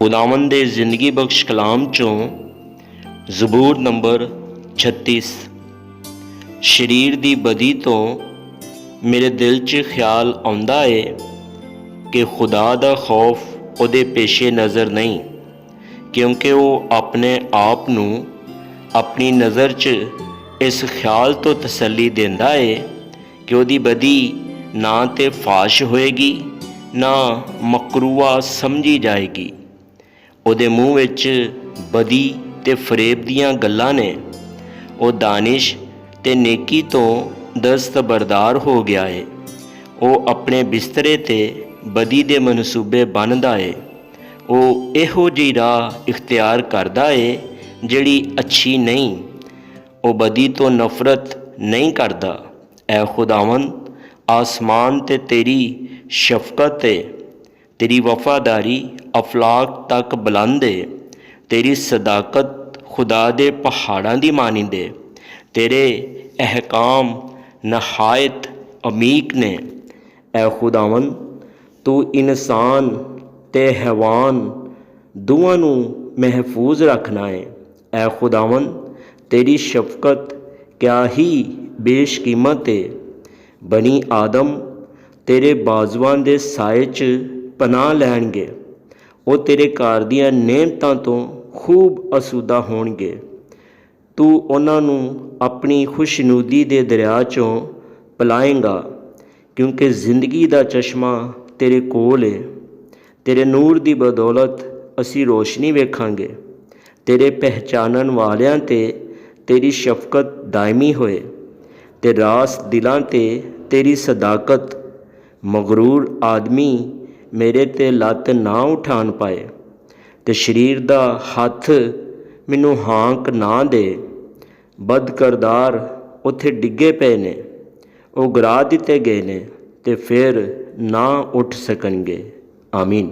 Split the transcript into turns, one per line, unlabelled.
खुदावंद दे जिंदगी बख्श कलाम चों ਜ਼ਬੂਰ नंबर 36। शरीर दी बदी तो मेरे दिल च ख्याल आउंदा है कि खुदा दा खौफ उहदे पेशे नज़र नहीं, क्योंकि वो अपने आप नूं अपनी नज़र च इस ख्याल तो तसल्ली देंदा है कि उहदी बदी ना तो फाश होएगी ना मकरूआ समझी जाएगी। उहदे मूँह विच बदी ते फरेब दियां गल्लां ने। वो दानिश ते नेकी तो दस्तबरदार हो गया है। वो अपने बिस्तरे ते बदी दे मनसूबे बनदा है। वो इहो जी राह इख्तियार करदा है जिहड़ी अच्छी नहीं। वो बदी तो नफरत नहीं करदा। ऐ खुदावंद, आसमान ते तेरी शफकत है, तेरी वफादारी अफलाक तक बुलंद है, तेरी सदाकत खुदा दे पहाड़ां दी मानिंद है, तेरे अहकाम नहायत अमीक ने। ऐ खुदावंद, तू इंसान ते हैवान दोवां नूं महफूज रखना है। ऐ खुदावंद, तेरी शफकत क्या ही बेशकीमत है। बनी आदम तेरे बाजुआं दे साए च पनाह लैणगे। वो तेरे घर दीआं नेमतां तो खूब असूदा होणगे। तू उन्हां नूं अपनी खुशनुदी दे दरिया चों पिलाएगा, क्योंकि जिंदगी दा चश्मा तेरे कोल है। तेरे नूर दी बदौलत असी रोशनी वेखांगे। तेरे पहचानन वालियां ते तेरी शफकत दायमी होए, ते रास दिलां ते तेरी सदाकत। मगरूर आदमी मेरे ते लत्त ना उठान पाए, ते शरीर दा हथ मैनू हाँक ना दे। बदकरदार उत्थे डिगे पे ने, वो गिरा दिते गए ने ते फिर ना उठ सकणगे। आमीन।